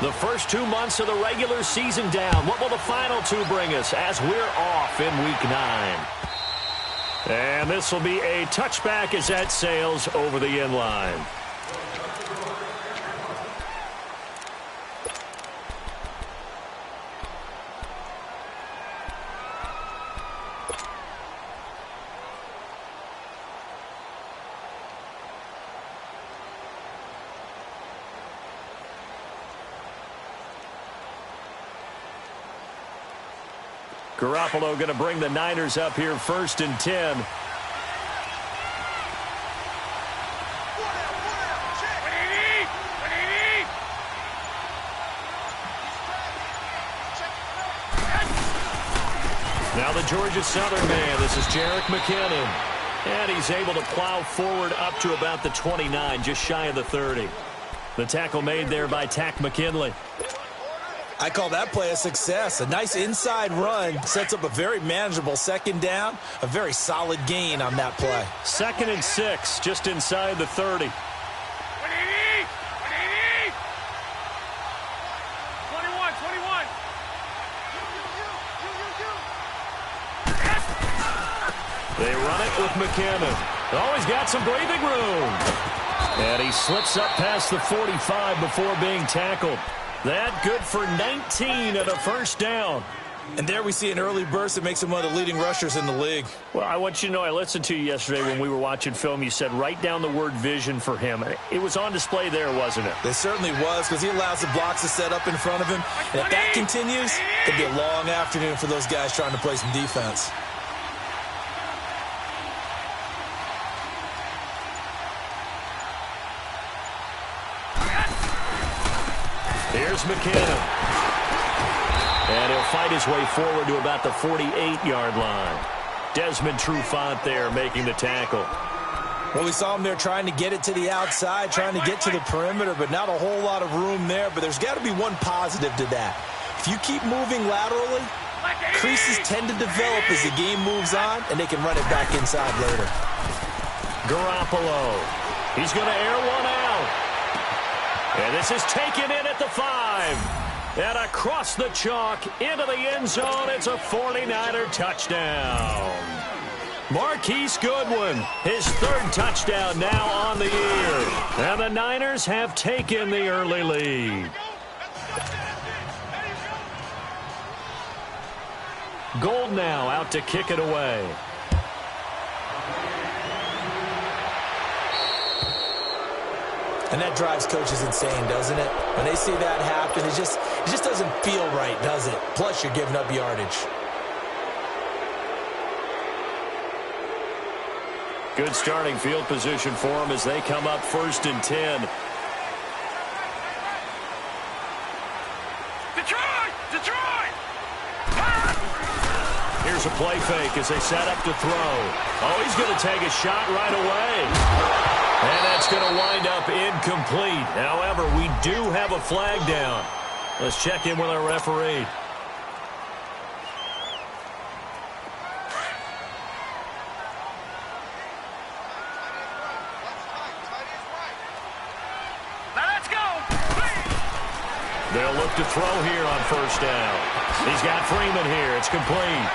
The first 2 months of the regular season down. What will the final 2 bring us as we're off in Week 9? And this will be a touchback as that sails over the end line. Garoppolo going to bring the Niners up here 1st and 10. Now the Georgia Southern man. This is Jerick McKinnon. And he's able to plow forward up to about the 29, just shy of the 30. The tackle made there by Tack McKinley. I call that play a success. A nice inside run sets up a very manageable 2nd down. A very solid gain on that play. 2nd and 6, just inside the 30. They run it with McKinnon. Oh, he's got some breathing room. And he slips up past the 45 before being tackled. That good for 19 and a 1st down. And there we see an early burst that makes him one of the leading rushers in the league. Well, I want you to know, I listened to you yesterday when we were watching film. You said write down the word vision for him. It was on display there, wasn't it? It certainly was, because he allows the blocks to set up in front of him. And if that continues, it could be a long afternoon for those guys trying to play some defense. Here's McKinnon. And he'll fight his way forward to about the 48-yard line. Desmond Trufant there making the tackle. Well, we saw him there trying to get it to the outside, trying to get to the perimeter, but not a whole lot of room there. But there's got to be one positive to that. If you keep moving laterally, creases tend to develop as the game moves on, and they can run it back inside later. Garoppolo. He's going to air one out. And this is taken in at the 5. And across the chalk into the end zone. It's a 49er touchdown. Marquise Goodwin, his 3rd touchdown now on the year. And the Niners have taken the early lead. Gold now out to kick it away. And that drives coaches insane, doesn't it? When they see that happen, it just doesn't feel right, does it? Plus, you're giving up yardage. Good starting field position for them as they come up 1st and 10. Detroit! Here's a play fake as they set up to throw. Oh, he's going to take a shot right away. And that's going to wind up incomplete. However, we do have a flag down. Let's check in with our referee. Let's go. They'll look to throw here on 1st down. He's got Freeman here. It's complete.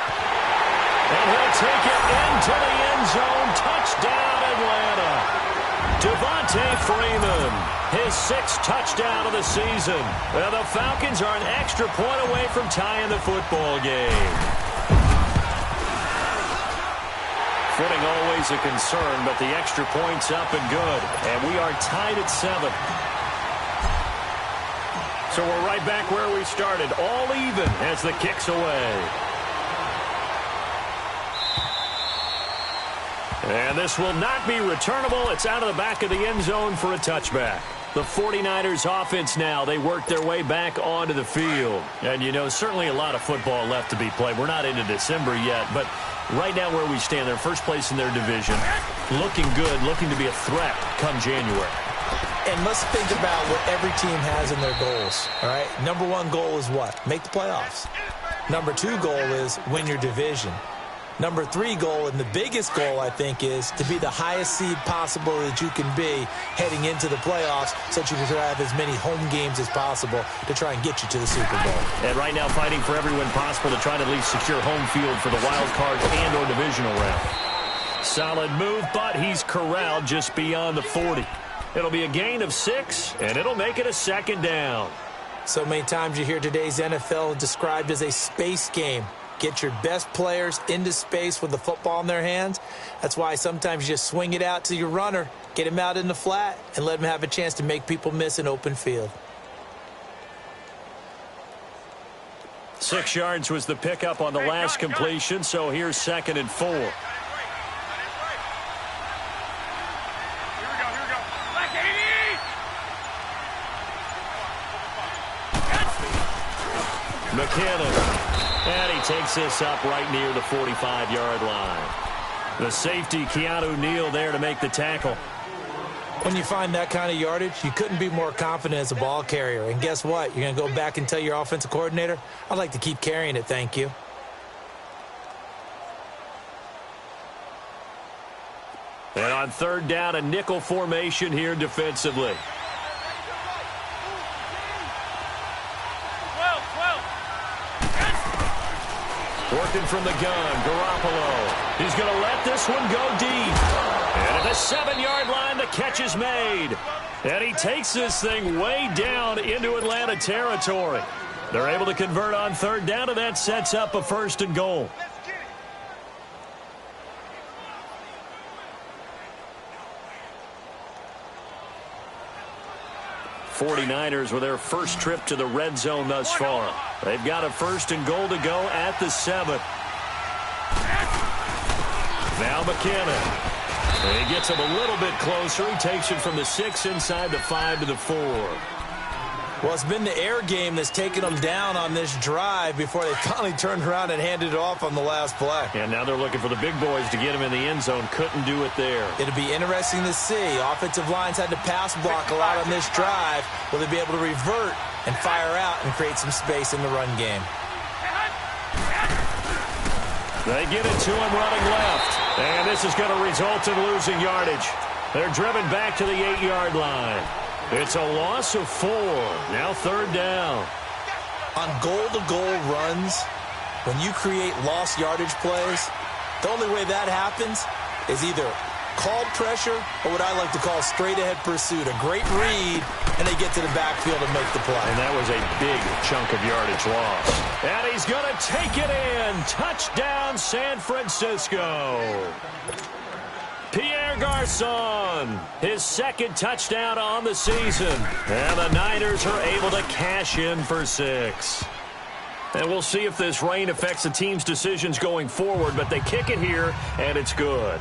And he'll take it into the end zone. Touchdown, Atlanta. Devontae Freeman, his 6th touchdown of the season. Well, the Falcons are an extra point away from tying the football game. Footing always a concern, but the extra point's up and good. And we are tied at 7. So we're right back where we started, all even as the kick's away. And this will not be returnable. It's out of the back of the end zone for a touchback. The 49ers offense now, they work their way back onto the field. And, you know, certainly a lot of football left to be played. We're not into December yet, but right now where we stand, they're first place in their division. Looking good, looking to be a threat come January. And let's think about what every team has in their goals, all right? Number 1 goal is what? Make the playoffs. Number 2 goal is win your division. Number 3 goal, and the biggest goal, I think, is to be the highest seed possible that you can be heading into the playoffs so that you can have as many home games as possible to try and get you to the Super Bowl. And right now fighting for every win possible to try to at least secure home field for the wild card and or divisional round. Solid move, but he's corralled just beyond the 40. It'll be a gain of 6, and it'll make it a 2nd down. So many times you hear today's NFL described as a space game. Get your best players into space with the football in their hands. That's why sometimes you just swing it out to your runner, get him out in the flat, and let him have a chance to make people miss an open field. 6 yards was the pickup on the last completion, so here's 2nd and 4. McKinnon. And he takes this up right near the 45-yard line. The safety, Keanu Neal, there to make the tackle. When you find that kind of yardage, you couldn't be more confident as a ball carrier. And guess what? You're going to go back and tell your offensive coordinator, I'd like to keep carrying it, thank you. And on 3rd down, a nickel formation here defensively. Working from the gun, Garoppolo. He's going to let this one go deep. And at the 7-yard line, the catch is made. And he takes this thing way down into Atlanta territory. They're able to convert on 3rd down, and that sets up a 1st and goal. '49ers with their first trip to the red zone thus far. They've got a 1st and goal to go at the 7. Now McKinnon. He gets him a little bit closer. He takes it from the 6 inside the 5 to the 4. Well, it's been the air game that's taken them down on this drive before they finally turned around and handed it off on the last play. And now they're looking for the big boys to get him in the end zone. Couldn't do it there. It'll be interesting to see. Offensive lines had to pass block a lot on this drive. Will they be able to revert and fire out and create some space in the run game? They get it to him running left. And this is going to result in losing yardage. They're driven back to the 8-yard line. It's a loss of 4. Now 3rd down. On goal-to-goal runs, when you create lost yardage plays, the only way that happens is either called pressure or what I like to call straight-ahead pursuit. A great read, and they get to the backfield and make the play. And that was a big chunk of yardage loss. And he's going to take it in. Touchdown, San Francisco. Pierre Garçon, his 2nd touchdown on the season. And the Niners are able to cash in for 6. And we'll see if this rain affects the team's decisions going forward, but they kick it here, and it's good.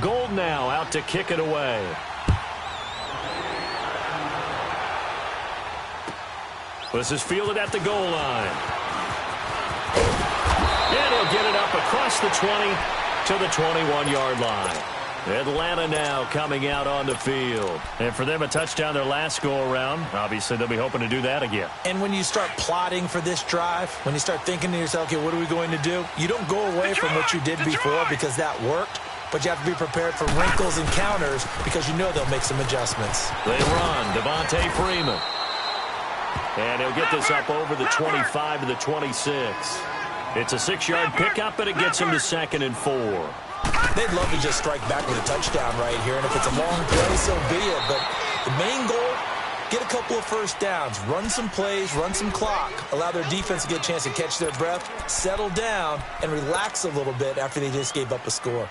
Gold now out to kick it away. This is fielded at the goal line. And he'll get it up across the 20 to the 21-yard line. Atlanta now coming out on the field. And for them, a touchdown their last go-around. Obviously, they'll be hoping to do that again. And when you start plotting for this drive, when you start thinking to yourself, okay, what are we going to do? You don't go away from what you did before because that worked, but you have to be prepared for wrinkles and counters because you know they'll make some adjustments. They run. Devontae Freeman. And he'll get this up over the 25 to the 26. It's a 6-yard pickup, and it gets him to 2nd and 4. They'd love to just strike back with a touchdown right here, and if it's a long play, so be it. But the main goal, get a couple of 1st downs, run some plays, run some clock, allow their defense to get a chance to catch their breath, settle down, and relax a little bit after they just gave up a score.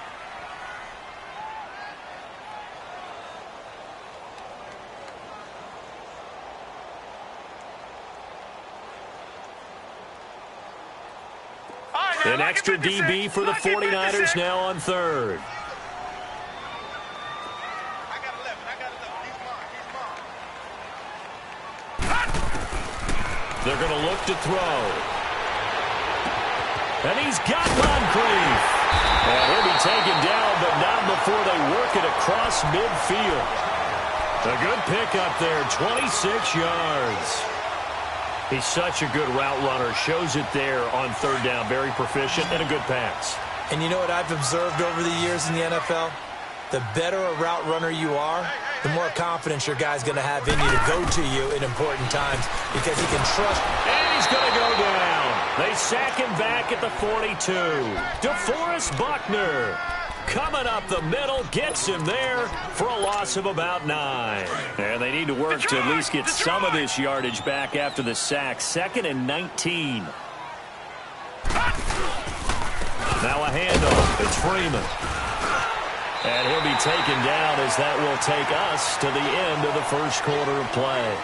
An extra DB for the 49ers now on 3rd. They're going to look to throw. And he's got Moncrief. And he'll be taken down, but not before they work it across midfield. A good pickup there, 26 yards. He's such a good route runner. Shows it there on 3rd down. Very proficient and a good pass. And you know what I've observed over the years in the NFL? The better a route runner you are, the more confidence your guy's going to have in you to go to you in important times because he can trust. And he's going to go down. They sack him back at the 42. DeForest Buckner coming up the middle, gets him there for a loss of about 9. And they need to work to at least get some of this yardage back after the sack. 2nd and 19. Now a handoff. It's Freeman. And he'll be taken down as that will take us to the end of the first quarter of play.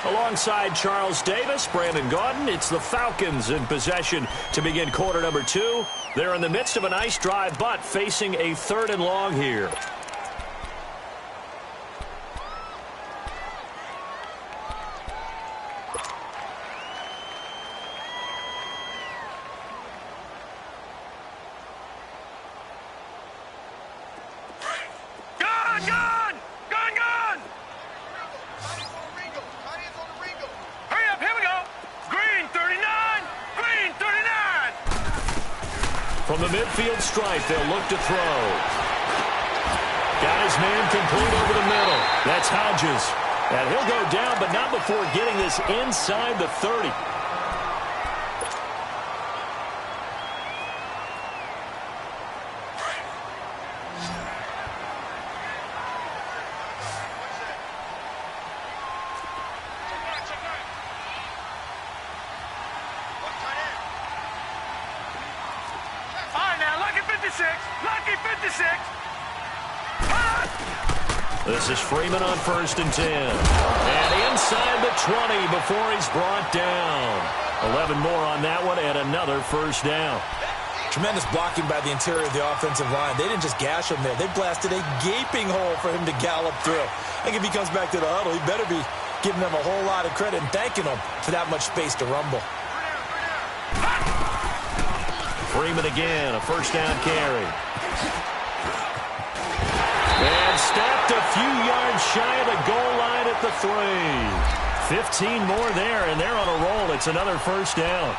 Alongside Charles Davis, Brandon Gaudin, it's the Falcons in possession to begin quarter number 2. They're in the midst of a nice drive, but facing a 3rd and long here. From the midfield stripe, they'll look to throw. Got his man complete over the middle. That's Hodges. And he'll go down, but not before getting this inside the 30. This is Freeman on 1st and 10. And inside the 20 before he's brought down. 11 more on that one and another first down. Tremendous blocking by the interior of the offensive line. They didn't just gash him there. They blasted a gaping hole for him to gallop through. I think if he comes back to the huddle, he better be giving them a whole lot of credit and thanking them for that much space to rumble. Freeman again, a first down carry. And stopped a few yards shy of the goal line at the 3. 15 more there, and they're on a roll. It's another first down.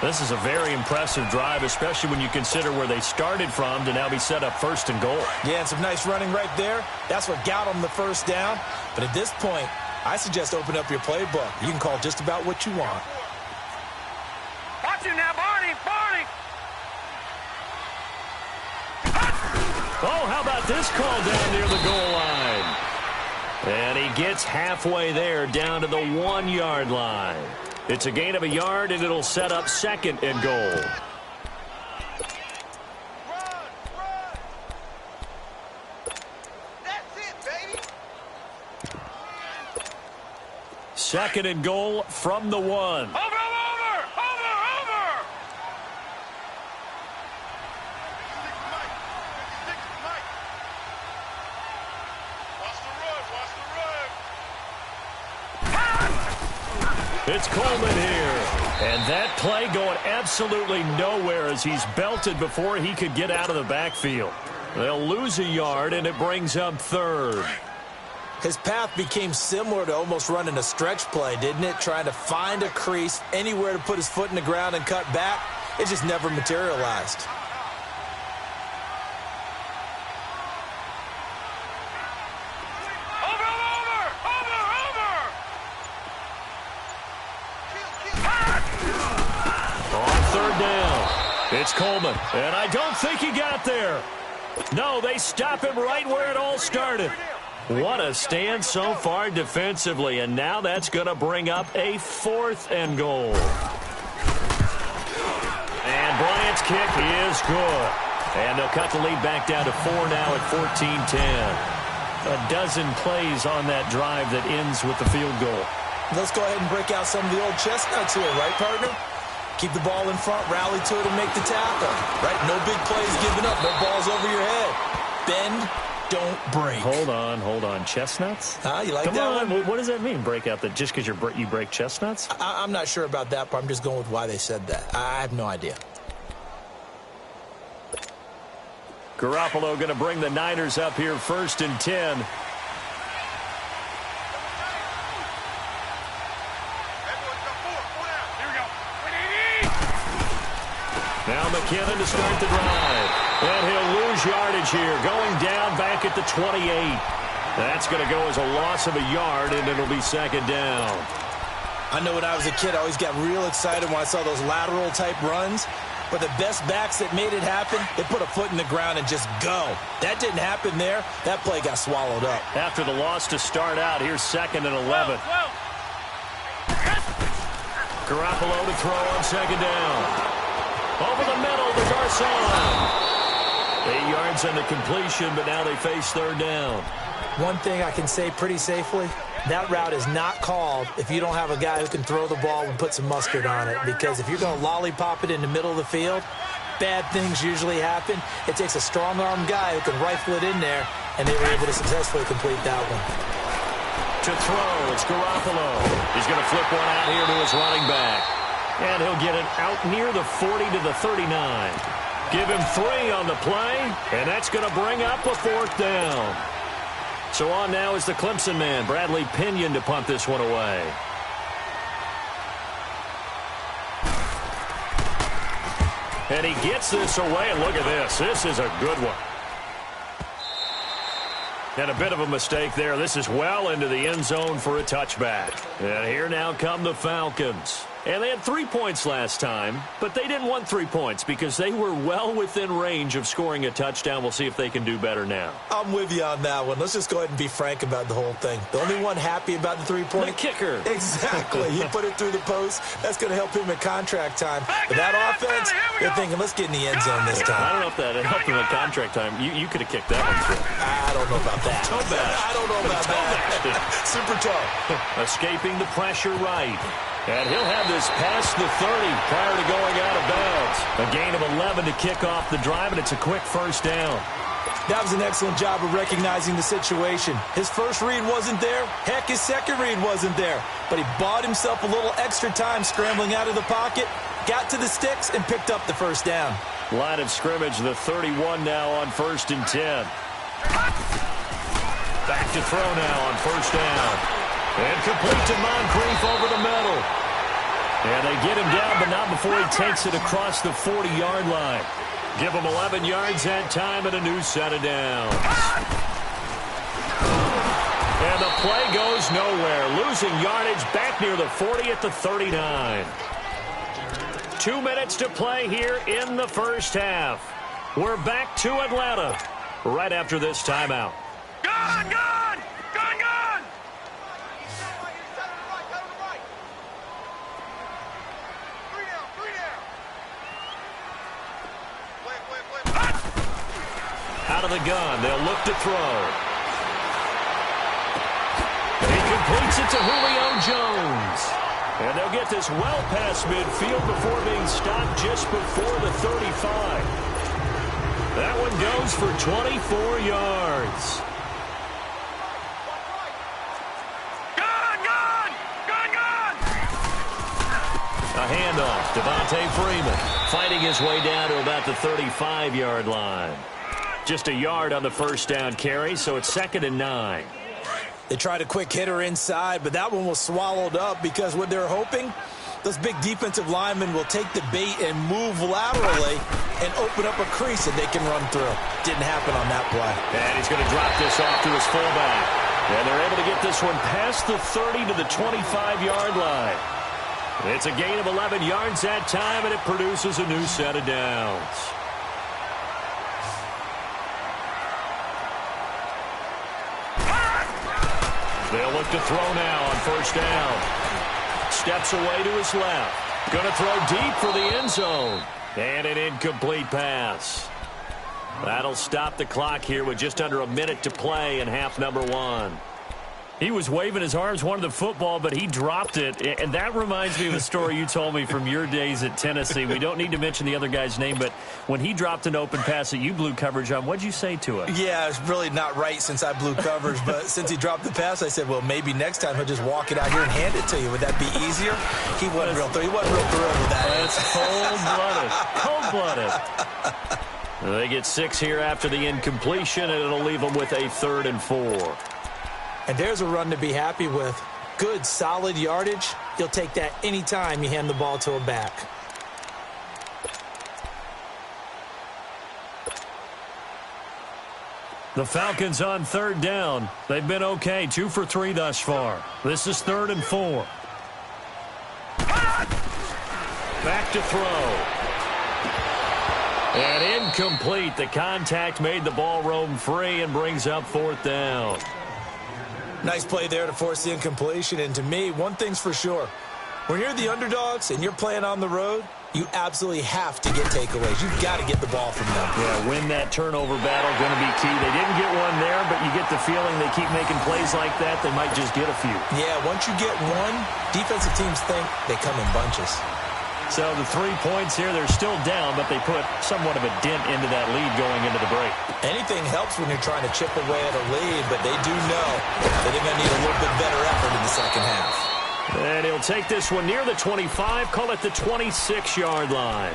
This is a very impressive drive, especially when you consider where they started from to now be set up 1st and goal. Yeah, and some nice running right there. That's what got them the first down. But at this point, I suggest open up your playbook. You can call just about what you want. Watch him now, Barney! Barney! Oh, how about this call down near the goal line? And he gets halfway there down to the 1-yard line. It's a gain of a yard, and it'll set up 2nd and goal. That's it, baby! 2nd and goal from the 1. It's Coleman here. And that play going absolutely nowhere as he's belted before he could get out of the backfield. They'll lose a yard, and it brings up 3rd. His path became similar to almost running a stretch play, didn't it? Trying to find a crease, anywhere to put his foot in the ground and cut back. It just never materialized. It's Coleman, and I don't think he got there. No, they stop him right where it all started. What a stand so far defensively, and now that's going to bring up a 4th and goal. And Bryant's kick is good. And they'll cut the lead back down to 4 now at 14-10. A dozen plays on that drive that ends with the field goal. Let's go ahead and break out some of the old chestnuts here, right, partner? Keep the ball in front, rally to it, and make the tackle. Right? No big plays given up. No balls over your head. Bend, don't break. Hold on. Chestnuts? You like Come that on. one? What does that mean, break out? Just because you break chestnuts? I'm not sure about that, but I'm just going with why they said that. I have no idea. Garoppolo going to bring the Niners up here 1st and 10. Now McKinnon to start the drive. And he'll lose yardage here, going down back at the 28. That's going to go as a loss of a yard, and it'll be second down. I know when I was a kid, I always got real excited when I saw those lateral-type runs. But the best backs that made it happen, they put a foot in the ground and just go. That didn't happen there. That play got swallowed up. After the loss to start out, here's 2nd and 11. Garoppolo to throw on second down. Over the middle to Garcon. 8 yards on the completion, but now they face third down. One thing I can say pretty safely, that route is not called if you don't have a guy who can throw the ball and put some mustard on it. Because if you're going to lollipop it in the middle of the field, bad things usually happen. It takes a strong-arm guy who can rifle it in there, and they were able to successfully complete that one. To throw, it's Garoppolo. He's going to flip one out here to his running back. And he'll get it out near the 40 to the 39. Give him 3 on the play, and that's going to bring up a 4th down. So on now is the Clemson man, Bradley Pinion, to punt this one away. And he gets this away, and look at this. This is a good one. And a bit of a mistake there. This is well into the end zone for a touchback. And here now come the Falcons. And they had 3 points last time, but they didn't want 3 points because they were well within range of scoring a touchdown. We'll see if they can do better now. I'm with you on that one. Let's just go ahead and be frank about the whole thing. The only one happy about the 3-point? The kicker. Exactly. He put it through the post. That's going to help him at contract time. But that offense, they're thinking, let's get in the end zone this time. I don't know if that helped him at contract time. You could have kicked that one through. I don't know about that. Toe bash. I don't know about that. Super toe. Escaping the pressure right. And he'll have this past the 30 prior to going out of bounds. A gain of 11 to kick off the drive, and it's a quick first down. That was an excellent job of recognizing the situation. His first read wasn't there. Heck, his second read wasn't there. But he bought himself a little extra time scrambling out of the pocket, got to the sticks, and picked up the first down. Line of scrimmage, the 31 now on 1st and 10. Back to throw now on first down. And complete to Moncrief over the middle. And they get him down, but not before he takes it across the 40-yard line. Give him 11 yards that time and a new set of downs. And the play goes nowhere. Losing yardage back near the 40 at the 39. 2 minutes to play here in the first half. We're back to Atlanta right after this timeout. Gone! Gone! Gone! Gone! Out of the gun, they'll look to throw. He completes it to Julio Jones. And they'll get this well past midfield before being stopped just before the 35. That one goes for 24 yards. Gone! Gone! Gone! Gone! A handoff, Devontae Freeman fighting his way down to about the 35-yard line. Just a yard on the first down carry, so it's 2nd and 9. They tried a quick hitter inside, but that one was swallowed up because what they're hoping, those big defensive linemen will take the bait and move laterally and open up a crease that they can run through. Didn't happen on that play. And he's going to drop this off to his fullback. And they're able to get this one past the 30 to the 25-yard line. It's a gain of 11 yards that time, and it produces a new set of downs. They'll look to throw now on first down. Steps away to his left. Going to throw deep for the end zone. And an incomplete pass. That'll stop the clock here with just under a minute to play in half number 1. He was waving his arms, wanted the football, but he dropped it. And that reminds me of a story you told me from your days at Tennessee. We don't need to mention the other guy's name, but when he dropped an open pass that you blew coverage on, what'd you say to it? Yeah, it's really not right since I blew coverage, but since he dropped the pass, I said, well, maybe next time he'll just walk it out here and hand it to you. Would that be easier? He wasn't real thrilled. He wasn't real thrilled with that. That's cold-blooded. Cold-blooded. They get 6 here after the incompletion, and it'll leave them with a 3rd and 4. And there's a run to be happy with. Good, solid yardage. You'll take that any time you hand the ball to a back. The Falcons on third down. They've been okay, 2 for 3 thus far. This is 3rd and 4. Back to throw. And incomplete. The contact made the ball roam free and brings up 4th down. Nice play there to force the incompletion. And to me, one thing's for sure. When you're the underdogs and you're playing on the road, you absolutely have to get takeaways. You've got to get the ball from them. Yeah, win that turnover battle, going to be key. They didn't get one there, but you get the feeling they keep making plays like that, they might just get a few. Yeah, once you get one, defensive teams think they come in bunches. So the 3 points here, they're still down, but they put somewhat of a dent into that lead going into the break. Anything helps when you're trying to chip away at a lead, but they do know that they're going to need a little bit better effort in the second half. And he'll take this one near the 25, call it the 26-yard line.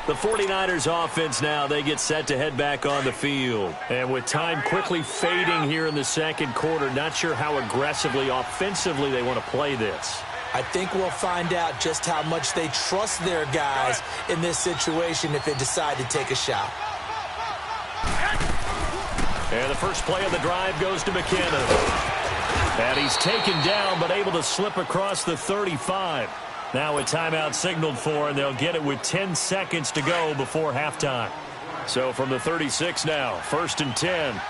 The 49ers offense now, they get set to head back on the field. And with time quickly fading here in the second quarter, not sure how aggressively, offensively they want to play this. I think we'll find out just how much they trust their guys in this situation if they decide to take a shot. And the first play of the drive goes to McKinnon. And he's taken down, but able to slip across the 35. Now a timeout signaled for, and they'll get it with 10 seconds to go before halftime. So from the 36 now, 1st and 10.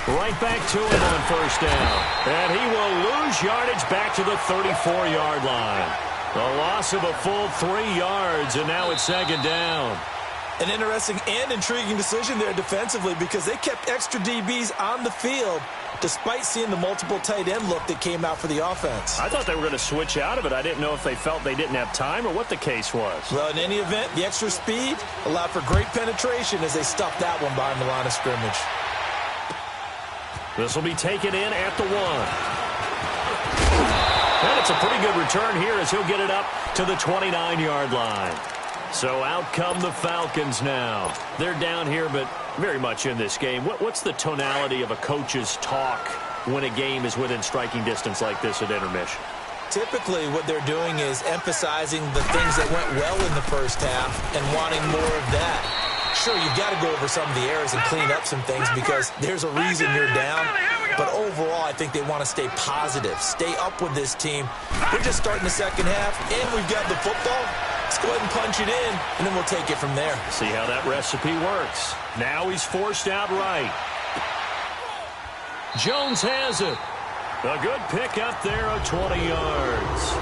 Right back to him on 1st down. And he will lose yardage back to the 34-yard line. A loss of a full 3 yards, and now it's 2nd down. An interesting and intriguing decision there defensively because they kept extra DBs on the field despite seeing the multiple tight end look that came out for the offense. I thought they were going to switch out of it. I didn't know if they felt they didn't have time or what the case was. Well, in any event, the extra speed allowed for great penetration as they stuffed that one behind the line of scrimmage. This will be taken in at the 1. And it's a pretty good return here as he'll get it up to the 29-yard line. So out come the Falcons now. They're down here, but very much in this game. What's the tonality of a coach's talk when a game is within striking distance like this at intermission? Typically, what they're doing is emphasizing the things that went well in the first half and wanting more of that. Sure, you've got to go over some of the errors and clean up some things because there's a reason you're down. But overall, I think they want to stay positive, stay up with this team. We're just starting the second half, and we've got the football. Let's go ahead and punch it in, and then we'll take it from there. See how that recipe works. Now he's forced out right. Jones has it. A good pick up there of 20 yards.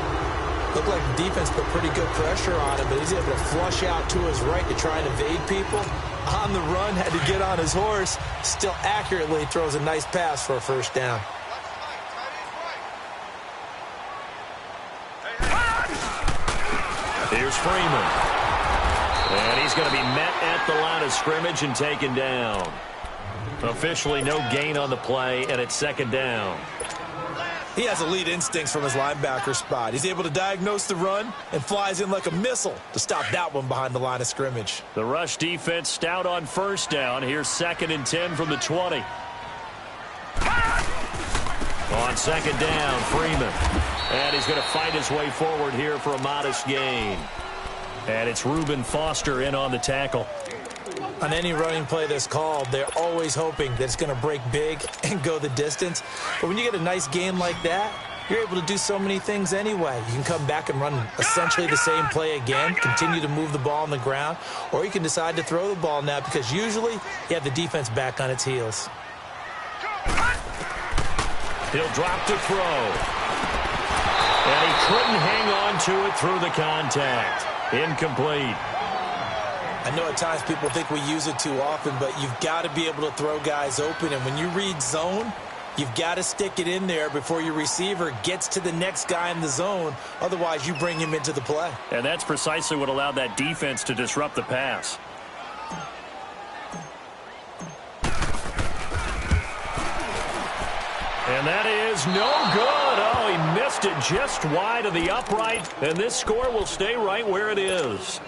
Looked like the defense put pretty good pressure on him, but he's able to flush out to his right to try and evade people. On the run, had to get on his horse. Still accurately throws a nice pass for a 1st down. Here's Freeman. And he's going to be met at the line of scrimmage and taken down. Officially no gain on the play, and it's 2nd down. He has elite instincts from his linebacker spot. He's able to diagnose the run and flies in like a missile to stop that one behind the line of scrimmage. The rush defense stout on 1st down. Here's 2nd and 10 from the 20. On 2nd down, Freeman. And he's going to fight his way forward here for a modest gain. And it's Reuben Foster in on the tackle. On any running play that's called, they're always hoping that it's going to break big and go the distance. But when you get a nice game like that, you're able to do so many things anyway. You can come back and run essentially the same play again, continue to move the ball on the ground, or you can decide to throw the ball now because usually you have the defense back on its heels. He'll drop to throw. And he couldn't hang on to it through the contact. Incomplete. I know at times people think we use it too often, but you've got to be able to throw guys open. And when you read zone, you've got to stick it in there before your receiver gets to the next guy in the zone. Otherwise, you bring him into the play. And that's precisely what allowed that defense to disrupt the pass. And that is no good. Oh, he missed it just wide of the upright. And this score will stay right where it is.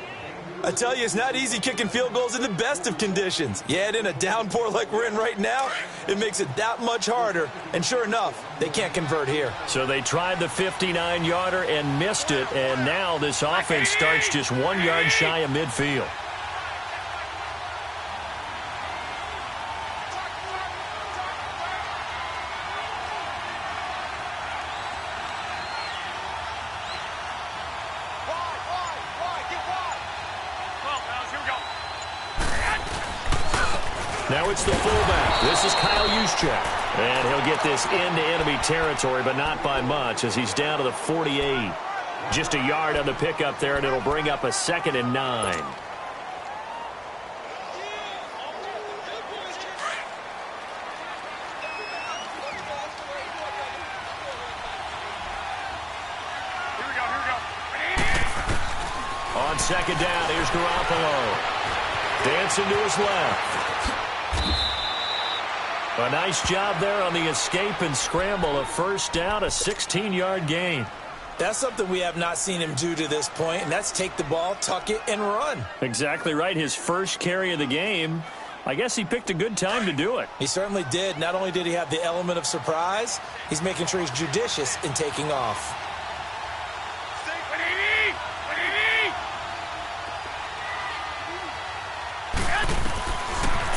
I tell you, it's not easy kicking field goals in the best of conditions. You add in a downpour like we're in right now, it makes it that much harder. And sure enough, they can't convert here. So they tried the 59-yarder and missed it, and now this offense starts just 1 yard shy of midfield. Now it's the fullback. This is Kyle Juszczyk. And he'll get this into enemy territory, but not by much as he's down to the 48. Just a yard on the pickup there, and it'll bring up a 2nd and 9. On 2nd down, here's Garoppolo. Dancing to his left. A nice job there on the escape and scramble. A first down, a 16-yard gain. That's something we have not seen him do to this point, and that's take the ball, tuck it, and run. Exactly right. His first carry of the game. I guess he picked a good time to do it. He certainly did. Not only did he have the element of surprise, he's making sure he's judicious in taking off.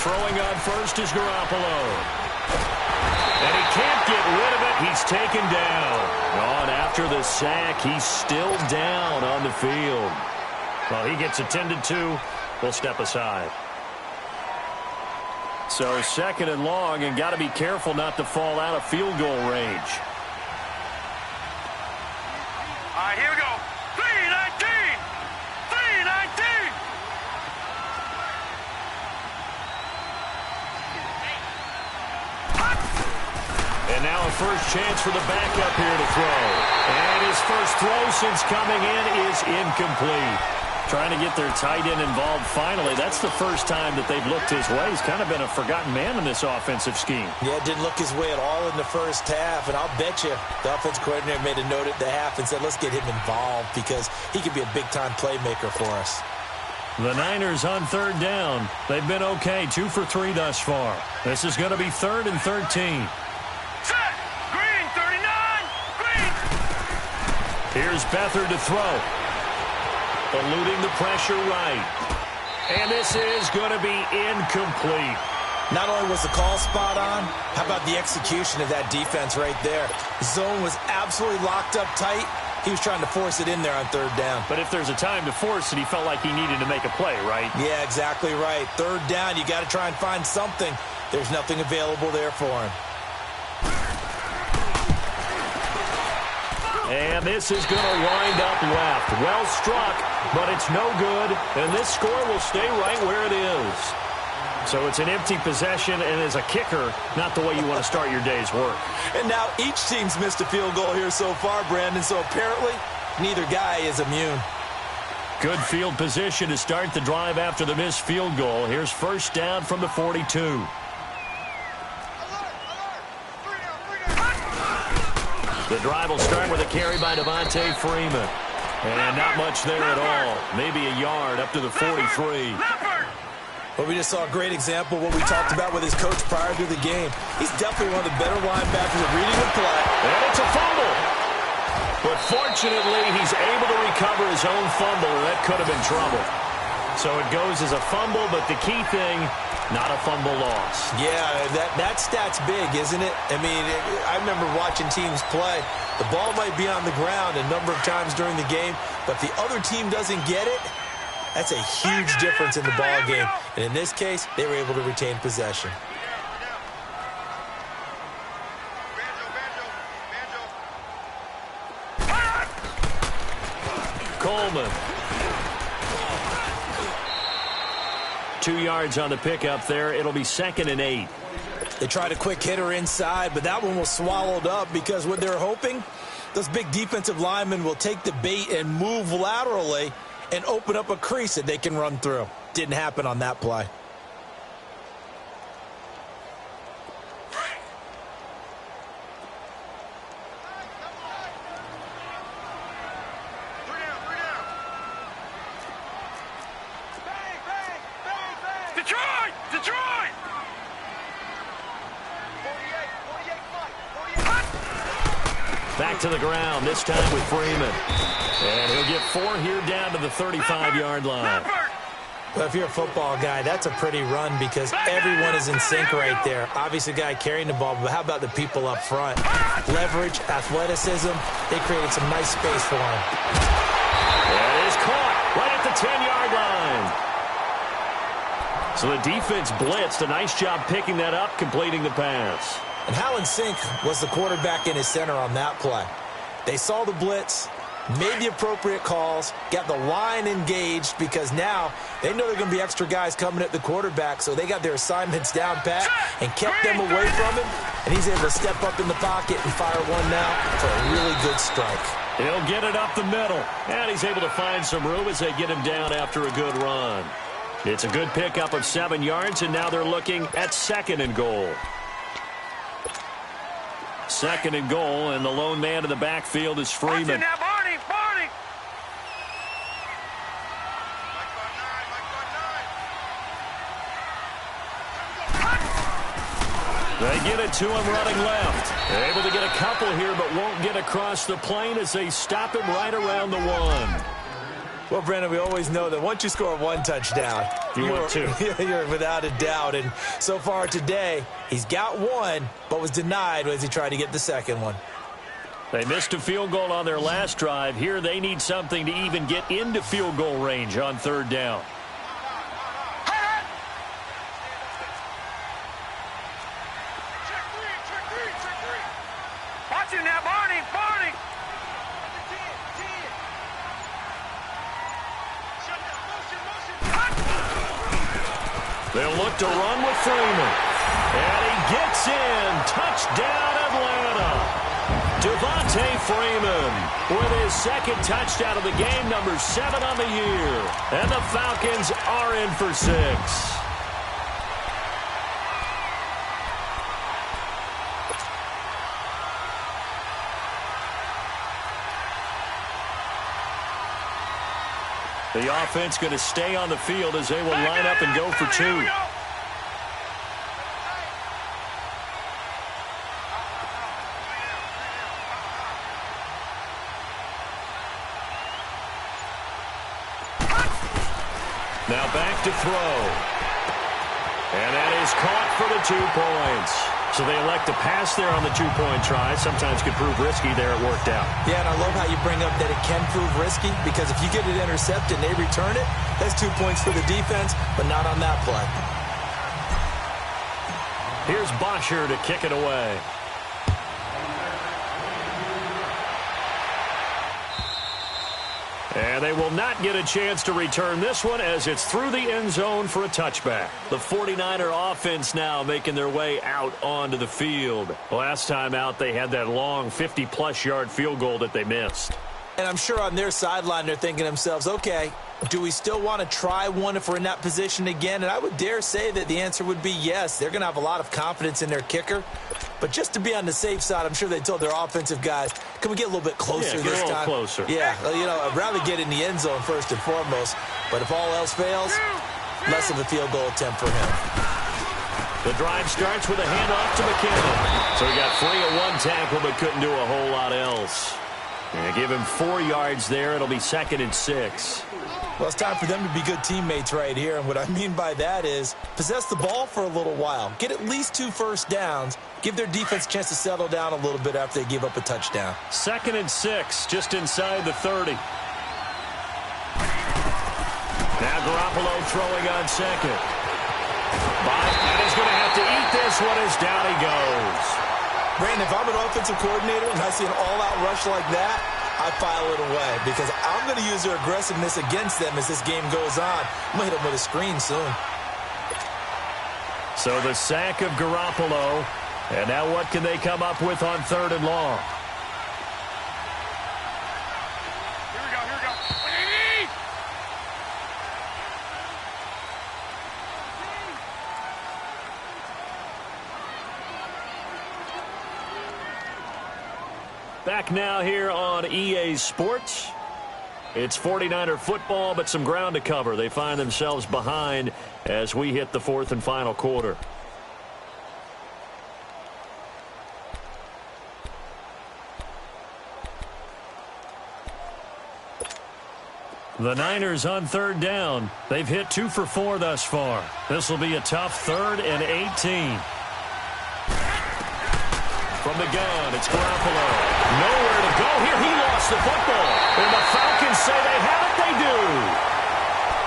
Throwing on first is Garoppolo. And he can't get rid of it. He's taken down. On after the sack, he's still down on the field. Well, he gets attended to. We'll step aside. So 2nd and long, and got to be careful not to fall out of field goal range. All right, here we go. 3-19. 3-19. And now a first chance for the backup here to throw. And his first throw since coming in is incomplete. Trying to get their tight end involved finally. That's the first time that they've looked his way. He's kind of been a forgotten man in this offensive scheme. Yeah, didn't look his way at all in the first half. And I'll bet you the offense coordinator made a note at the half and said, let's get him involved because he could be a big-time playmaker for us. The Niners on 3rd down. They've been okay, 2 for 3 thus far. This is going to be 3rd and 13. Set. Green, 39. Green. Here's Beathard to throw. Eluding the pressure right. And this is going to be incomplete. Not only was the call spot on, how about the execution of that defense right there? Zone was absolutely locked up tight. He was trying to force it in there on 3rd down. But if there's a time to force it, he felt like he needed to make a play, right? Yeah, exactly right. 3rd down, you got to try and find something. There's nothing available there for him. And this is going to wind up left. Well struck, but it's no good. And this score will stay right where it is. So it's an empty possession, and as a kicker, not the way you want to start your day's work. And now each team's missed a field goal here so far, Brandon, so apparently neither guy is immune. Good field position to start the drive after the missed field goal. Here's first down from the 42. The drive will start with a carry by Devontae Freeman. And not much there at all. Maybe a yard up to the 43. But we just saw a great example of what we talked about with his coach prior to the game. He's definitely one of the better linebackers at reading the play. And it's a fumble. But fortunately, he's able to recover his own fumble, and that could have been trouble. So it goes as a fumble, but the key thing, not a fumble loss. Yeah, that stat's big, isn't it? I mean, I remember watching teams play. The ball might be on the ground a number of times during the game, but if the other team doesn't get it, that's a huge difference in the ball game. And in this case, they were able to retain possession. Coleman. 2 yards on the pickup there. It'll be 2nd and 8. They tried a quick hitter inside, but that one was swallowed up because what they're hoping, those big defensive linemen will take the bait and move laterally and open up a crease that they can run through. Didn't happen on that play. Back to the ground, this time with Freeman. And he'll get 4 here down to the 35-yard line. Well, if you're a football guy, that's a pretty run because everyone is in sync right there. Obviously, the guy carrying the ball, but how about the people up front? Leverage, athleticism, they created some nice space for him. That is caught right at the 10-yard line. So the defense blitzed. A nice job picking that up, completing the pass. And how in sync was the quarterback in his center on that play? They saw the blitz, made the appropriate calls, got the line engaged because now they know there are going to be extra guys coming at the quarterback, so they got their assignments down pat and kept them away from him, and he's able to step up in the pocket and fire one now for a really good strike. He'll get it up the middle, and he's able to find some room as they get him down after a good run. It's a good pickup of 7 yards, and now they're looking at 2nd and goal. 2nd and goal, and the lone man in the backfield is Freeman. They get it to him running left. They're able to get a couple here, but won't get across the plane as they stop him right around the 1. Well, Brandon, we always know that once you score 1 touchdown, you're without a doubt. And so far today, he's got 1, but was denied as he tried to get the 2nd one. They missed a field goal on their last drive. Here they need something to even get into field goal range on 3rd down. Watch him now, Barney. They'll look to run with Freeman. And he gets in. Touchdown, Atlanta. Devontae Freeman with his 2nd touchdown of the game, number 7 on the year. And the Falcons are in for 6. The offense going to stay on the field as they will line up and go for 2. Now back to throw. And that is caught for the 2 points. So they elect to pass there on the 2-point try. Sometimes could prove risky there. It worked out. Yeah, and I love how you bring up that it can prove risky because if you get it intercepted and they return it, that's 2 points for the defense, but not on that play. Here's Bosher to kick it away. And they will not get a chance to return this one as it's through the end zone for a touchback. The 49er offense now making their way out onto the field. Last time out, they had that long 50-plus yard field goal that they missed. And I'm sure on their sideline they're thinking to themselves, okay, do we still want to try one if we're in that position again? And I would dare say that the answer would be yes. They're going to have a lot of confidence in their kicker. But just to be on the safe side, I'm sure they told their offensive guys, can we get a little bit closer this time? Yeah, get a little closer. Yeah, you know, I'd rather get in the end zone first and foremost. But if all else fails, less of a field goal attempt for him. The drive starts with a handoff to McKinnon. So he got free of 1 tackle but couldn't do a whole lot else. And give him 4 yards there. It'll be 2nd and 6. Well, it's time for them to be good teammates right here. And what I mean by that is possess the ball for a little while. Get at least 2 first downs. Give their defense a chance to settle down a little bit after they give up a touchdown. 2nd and 6, just inside the 30. Now Garoppolo throwing on 2nd. And he's going to have to eat this one as down he goes. Brandon, if I'm an offensive coordinator and I see an all-out rush like that, I file it away because I'm going to use their aggressiveness against them as this game goes on. I'm going to hit them with a screen soon. So the sack of Garoppolo. And now what can they come up with on 3rd and long? Here we go. Back now here on EA Sports. It's 49er football, but some ground to cover. They find themselves behind as we hit the 4th and final quarter. The Niners on third down. They've hit 2 for 4 thus far. This will be a tough 3rd and 18. From the gun, it's Garoppolo. Nowhere to go here. He lost the football. And the Falcons say they have it. They do.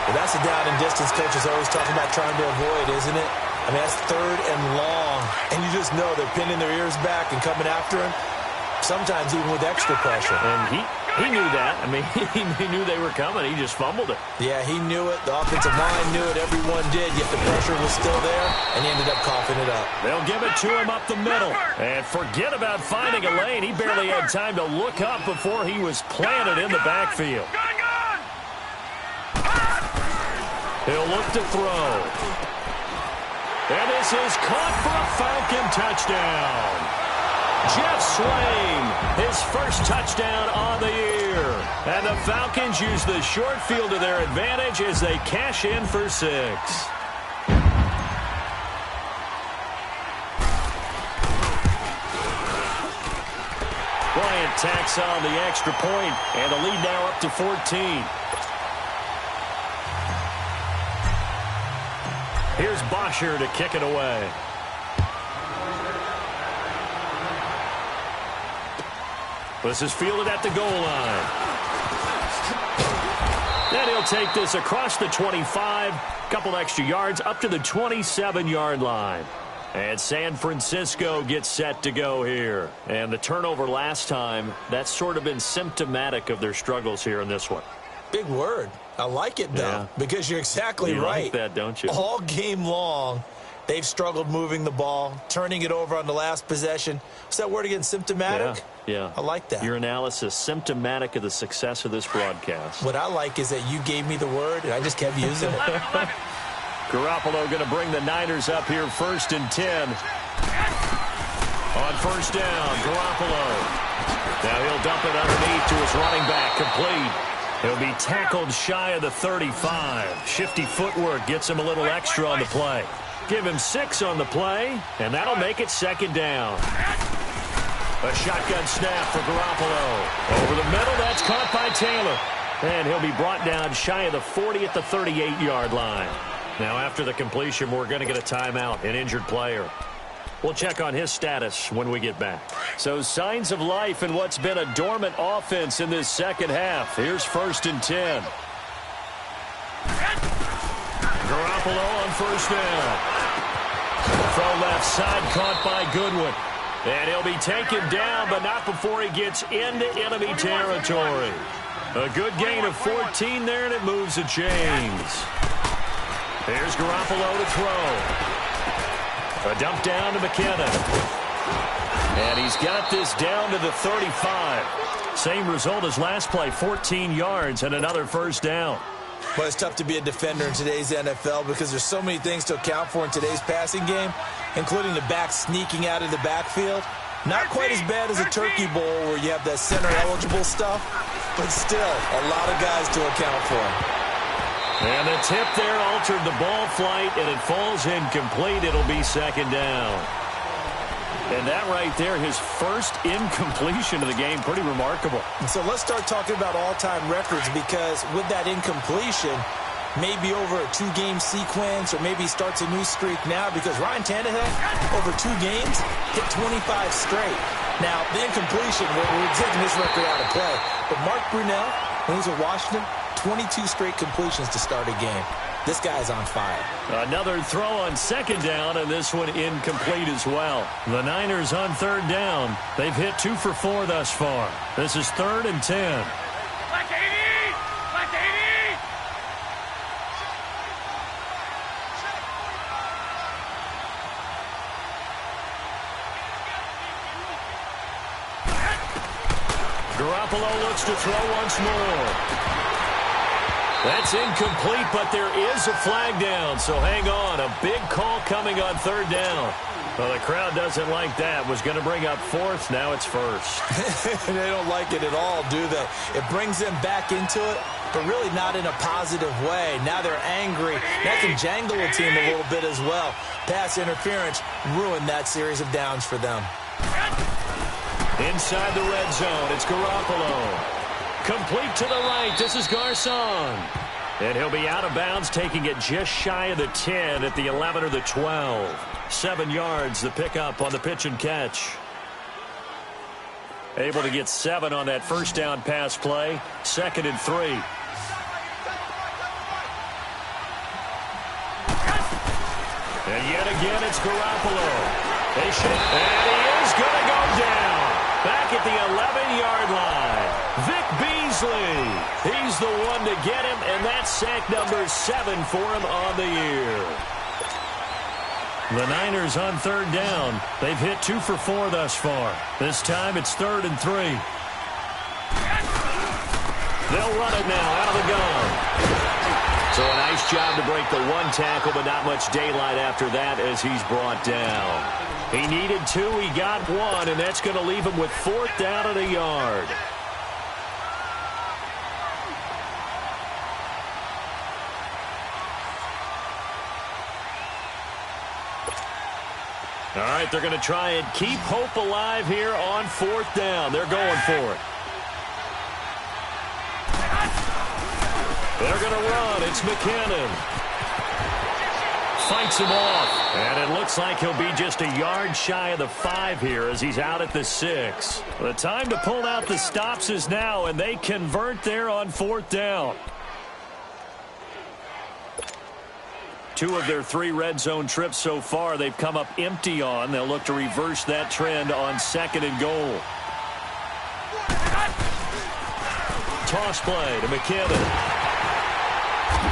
Well, that's a down and distance coaches always talking about trying to avoid, isn't it? I mean, that's 3rd and long. And you just know they're pinning their ears back and coming after him. Sometimes even with extra pressure. And he knew that. I mean, he knew they were coming. He just fumbled it. Yeah, he knew it. The offensive line knew it. Everyone did, yet the pressure was still there, and he ended up coughing it up. They'll give it to him up the middle. And forget about finding a lane. He barely had time to look up before he was planted in the backfield. He'll look to throw. And this is caught for a Falcon touchdown. Jeff Swain, his first touchdown on the year. And the Falcons use the short field to their advantage as they cash in for 6. Bryant tacks on the extra point, and the lead now up to 14. Here's Bosher to kick it away. This is fielded at the goal line. Then he'll take this across the 25, couple extra yards up to the 27-yard line. And San Francisco gets set to go here. And the turnover last time, that's sort of been symptomatic of their struggles here in this one. Big word. I like it, though, because you're exactly right. You like that, don't you? All game long, they've struggled moving the ball, turning it over on the last possession. What's that word again, symptomatic? Yeah. I like that. Your analysis, symptomatic of the success of this broadcast. What I like is that you gave me the word, and I just kept using it. Garoppolo going to bring the Niners up here 1st and 10. On 1st down, Garoppolo. Now he'll dump it underneath to his running back, complete. He'll be tackled shy of the 35. Shifty footwork gets him a little extra on the play. Give him 6 on the play, and that'll make it 2nd down. A shotgun snap for Garoppolo. Over the middle, that's caught by Taylor. And he'll be brought down shy of the 40 at the 38-yard line. Now, after the completion, we're going to get a timeout, an injured player. We'll check on his status when we get back. So, signs of life in what's been a dormant offense in this second half. Here's 1st and 10. Garoppolo on 1st down. From left side, caught by Goodwin. And he'll be taken down, but not before he gets into enemy territory. A good gain of 14 there, and it moves the chains. Here's Garoppolo to throw. A dump down to McKinnon. And he's got this down to the 35. Same result as last play, 14 yards and another 1st down. But it's tough to be a defender in today's NFL because there's so many things to account for in today's passing game, including the back sneaking out of the backfield. Not quite as bad as a turkey bowl where you have that center-eligible stuff, but still a lot of guys to account for. And the tip there altered the ball flight, and it falls incomplete. It'll be 2nd down. And that right there, his first incompletion of the game, pretty remarkable. So let's start talking about all-time records, because with that incompletion, maybe over a 2-game sequence, or maybe he starts a new streak now, because Ryan Tannehill, over 2 games, hit 25 straight. Now, the incompletion, we're taking this record out of play, but Mark Brunell, when he was at Washington, 22 straight completions to start a game. This guy's on fire. Another throw on 2nd down, and this one incomplete as well. The Niners on 3rd down. They've hit 2 for 4 thus far. This is 3rd and 10. Garoppolo looks to throw once more. That's incomplete, but there is a flag down, so hang on. A big call coming on 3rd down. Well, the crowd doesn't like that. Was going to bring up 4th. Now it's 1st. They don't like it at all, do they? It brings them back into it, but really not in a positive way. Now they're angry. That can jangle a team a little bit as well. Pass interference ruined that series of downs for them. Inside the red zone, it's Garoppolo. Complete to the right. This is Garcon. And he'll be out of bounds, taking it just shy of the 10 at the 11 or the 12. 7 yards, the pickup on the pitch and catch. Able to get 7 on that first down pass play. 2nd and 3. And yet again, it's Garoppolo. And he is going to go down. Back at the 11-yard line. Vic Beasley. He's the one to get him, and that's sack number 7 for him on the year. The Niners on 3rd down. They've hit 2 for 4 thus far. This time it's 3rd and 3. They'll run it now out of the gun. So a nice job to break the 1 tackle, but not much daylight after that as he's brought down. He needed 2, he got 1, and that's going to leave him with 4th down and a yard. All right, they're going to try and keep hope alive here on 4th down. They're going for it. They're going to run. It's McKinnon. Fights him off. And it looks like he'll be just a yard shy of the 5 here as he's out at the 6. The time to pull out the stops is now, and they convert there on 4th down. 2 of their 3 red zone trips so far they've come up empty on. They'll look to reverse that trend on 2nd and goal. Toss play to McKinnon.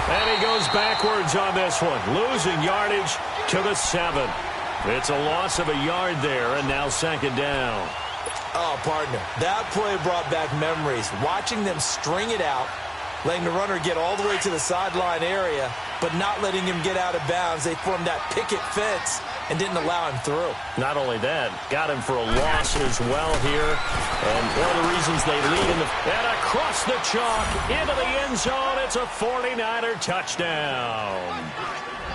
And he goes backwards on this one. Losing yardage to the 7. It's a loss of a yard there, and now 2nd down. Oh, partner, that play brought back memories. Watching them string it out, letting the runner get all the way to the sideline area, but not letting him get out of bounds. They formed that picket fence and didn't allow him through. Not only that, got him for a loss as well here. And one of the reasons they lead in the... And across the chalk, into the end zone, it's a 49er touchdown.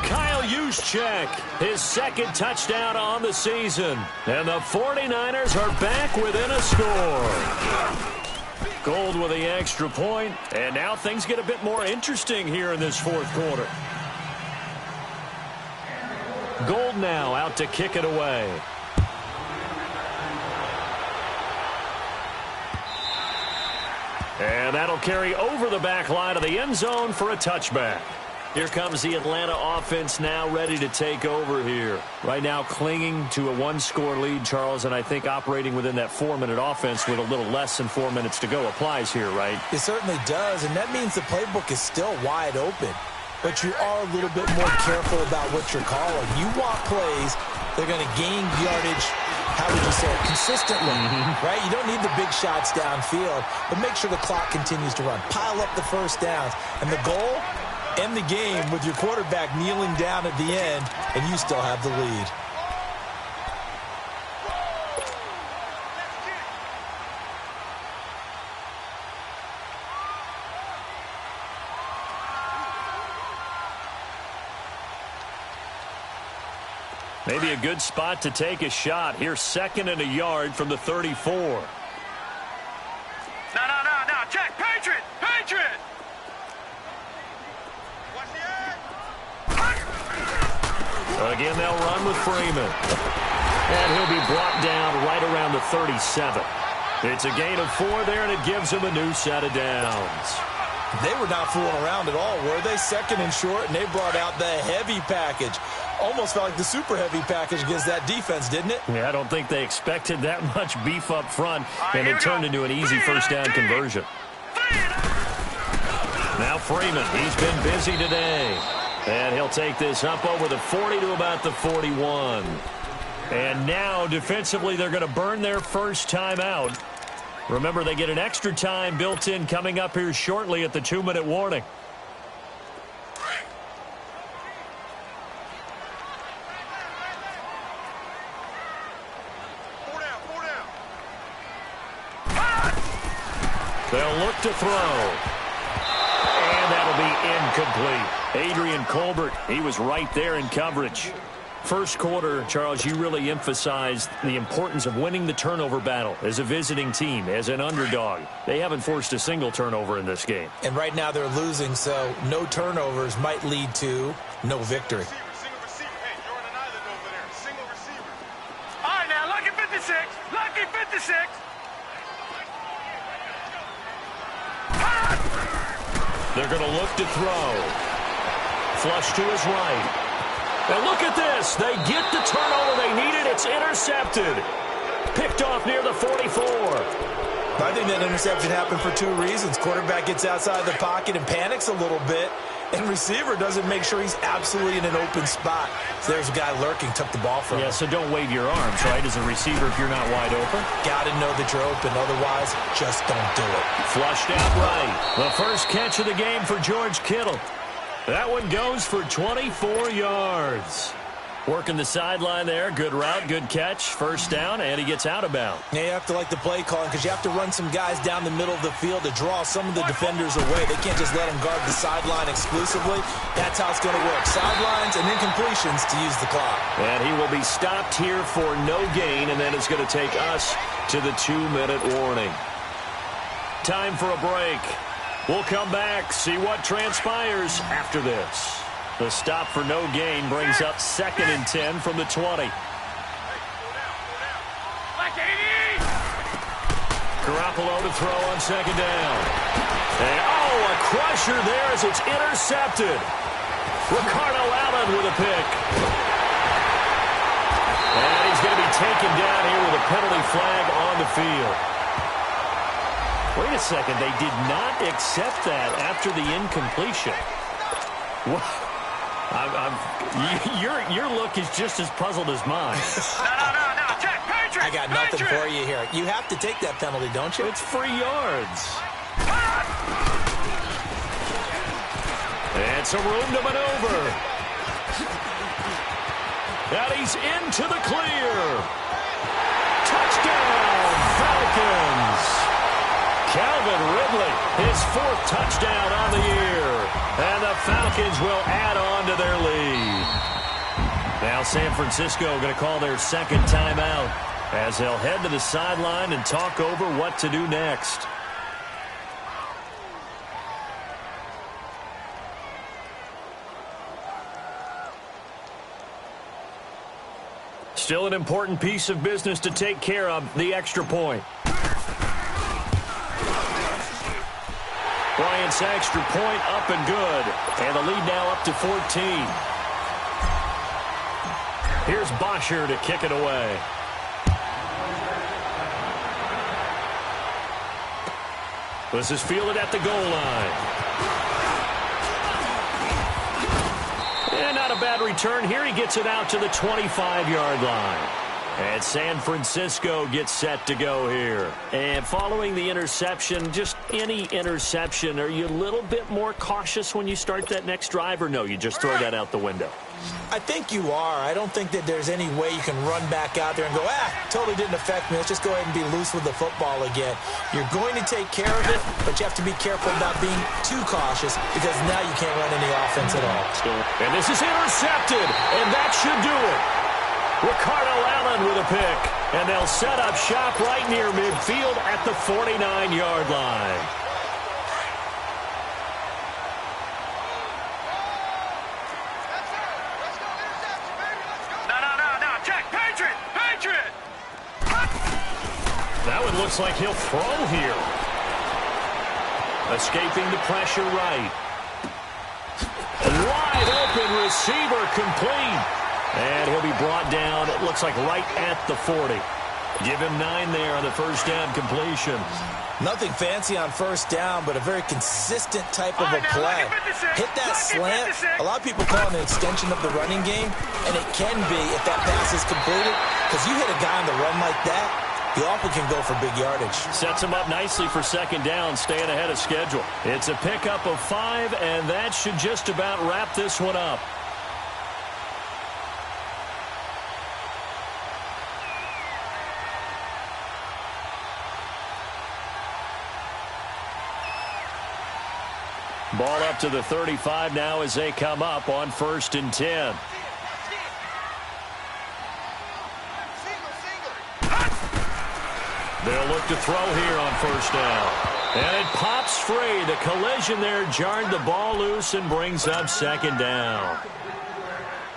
Kyle Juszczyk, his 2nd touchdown on the season. And the 49ers are back within a score. Gold with the extra point, and now things get a bit more interesting here in this 4th quarter. Gold now out to kick it away. And that'll carry over the back line of the end zone for a touchback. Here comes the Atlanta offense now ready to take over here. Right now clinging to a 1-score lead, Charles, and I think operating within that 4-minute offense with a little less than 4 minutes to go applies here, right? It certainly does, and that means the playbook is still wide open. But you are a little bit more careful about what you're calling. You want plays that are going to gain yardage, how would you say it, consistently, right? You don't need the big shots downfield, but make sure the clock continues to run. Pile up the first downs. And the goal, end the game with your quarterback kneeling down at the end, and you still have the lead. Maybe a good spot to take a shot. Here's 2nd and a yard from the 34. No. Check. Patriot. Again, they'll run with Freeman. And he'll be brought down right around the 37. It's a gain of 4 there, and it gives him a new set of downs. They were not fooling around at all, were they? 2nd and short, and they brought out the heavy package. Almost felt like the super heavy package against that defense, didn't it? Yeah, I don't think they expected that much beef up front, and it turned into an easy first down conversion. Now Freeman, he's been busy today. And he'll take this up over the 40 to about the 41. And now defensively they're going to burn their first time out. Remember, they get an extra time built in coming up here shortly at the 2-minute warning. They'll look to throw. And that'll be incomplete. Adrian Colbert, he was right there in coverage. First quarter, Charles, you really emphasized the importance of winning the turnover battle as a visiting team, as an underdog. They haven't forced a single turnover in this game. And right now they're losing, so no turnovers might lead to no victory. Single receiver. Hey, you're on an island over there. Single receiver. All right, now, lucky 56. Lucky 56. They're going to look to throw. Flush to his right. And look at this. They get the turnover they needed. It's intercepted. Picked off near the 44. I think that interception happened for two reasons. Quarterback gets outside the pocket and panics a little bit, and receiver doesn't make sure he's absolutely in an open spot. So there's a guy lurking, took the ball from him. Yeah, so don't wave your arms, right, as a receiver if you're not wide open. Got to know that you're open. Otherwise, just don't do it. Flushed out right. The first catch of the game for George Kittle. That one goes for 24 yards. Working the sideline there. Good route, good catch. First down, and he gets out of bounds. Yeah, you have to like the play calling because you have to run some guys down the middle of the field to draw some of the defenders away. They can't just let them guard the sideline exclusively. That's how it's going to work. Sidelines and incompletions to use the clock. And he will be stopped here for no gain, and then it's going to take us to the 2-minute warning. Time for a break. We'll come back, see what transpires after this. The stop for no gain brings up 2nd and 10 from the 20. Garoppolo to throw on 2nd down. And, a crusher there as it's intercepted. Ricardo Allen with a pick. And he's going to be taken down here with a penalty flag on the field. Wait a second, they did not accept that after the incompletion. Your look is just as puzzled as mine. No, check, Patriots! I got nothing for you here. You have to take that penalty, don't you? It's free yards. And some room to maneuver. And he's into the clear. Touchdown, Falcons. Calvin Ridley, his 4th touchdown on the year. And the Falcons will add on to their lead. Now San Francisco going to call their 2nd timeout as they'll head to the sideline and talk over what to do next. Still an important piece of business to take care of, the extra point. Bryant's extra point up and good. And the lead now up to 14. Here's Bosher to kick it away. This is fielded at the goal line. And not a bad return here. He gets it out to the 25-yard line. And San Francisco gets set to go here. And following the interception, just any interception, are you a little bit more cautious when you start that next drive, or no, you just throw that out the window? I think you are. I don't think that there's any way you can run back out there and go, totally didn't affect me. Let's just go ahead and be loose with the football again. You're going to take care of it, but you have to be careful about being too cautious because now you can't run any offense at all. And this is intercepted, and that should do it. Ricardo Allen with a pick, and they'll set up shop right near midfield at the 49-yard line. No, check, Patriot! That one looks like he'll throw here. Escaping the pressure right. Wide open receiver complete. And he'll be brought down, it looks like right at the 40. Give him 9 there on the first down completion. Nothing fancy on first down, but a very consistent type of a play. Hit that slant. A lot of people call it an extension of the running game, and it can be if that pass is completed, because you hit a guy on the run like that, he often can go for big yardage. Sets him up nicely for 2nd down, staying ahead of schedule. It's a pickup of 5, and that should just about wrap this one up. Ball up to the 35 now as they come up on 1st and 10. They'll look to throw here on first down. And it pops free. The collision there jarred the ball loose and brings up second down.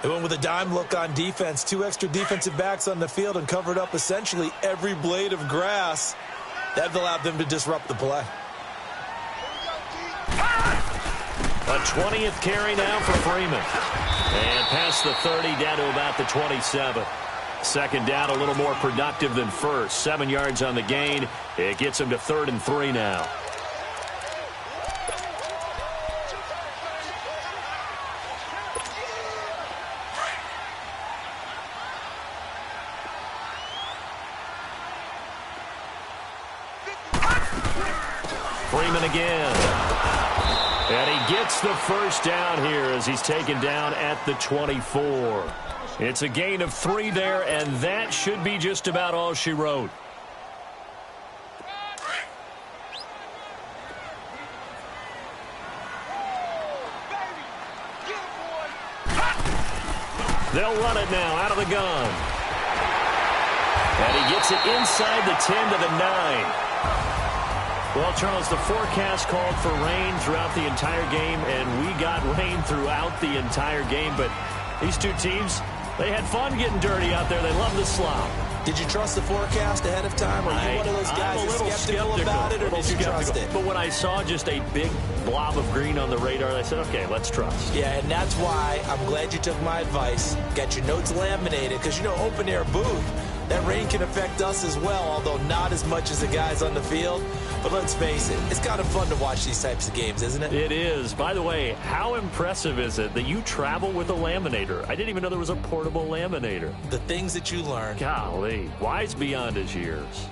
They went with a dime look on defense. 2 extra defensive backs on the field and covered up essentially every blade of grass. That allowed them to disrupt the play. A 20th carry now for Freeman. And past the 30, down to about the 27. Second down, a little more productive than first. 7 yards on the gain. It gets him to 3rd and 3 now. Freeman again. And he gets the first down here as he's taken down at the 24. It's a gain of 3 there, and that should be just about all she wrote. They'll run it now out of the gun. And he gets it inside the 10 to the 9. Well, Charles, the forecast called for rain throughout the entire game, and we got rain throughout the entire game. But these two teams, they had fun getting dirty out there. They love the slop. Did you trust the forecast ahead of time? Or are you one of those guys that's skeptical about it, or did you trust it? But when I saw just a big blob of green on the radar, I said, okay, let's trust. Yeah, and that's why I'm glad you took my advice. Got your notes laminated, because, you know, open-air booth, that rain can affect us as well, although not as much as the guys on the field. But let's face it, it's kind of fun to watch these types of games, isn't it? It is. By the way, how impressive is it that you travel with a laminator? I didn't even know there was a portable laminator. The things that you learn. Golly, wise beyond his years.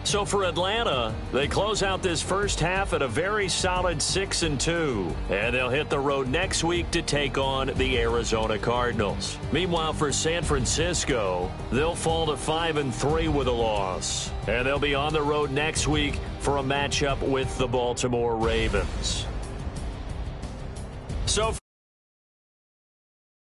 So for Atlanta, they close out this first half at a very solid 6-2. And they'll hit the road next week to take on the Arizona Cardinals. Meanwhile, for San Francisco, they'll fall to 5-3 with a loss. And they'll be on the road next week for a matchup with the Baltimore Ravens. So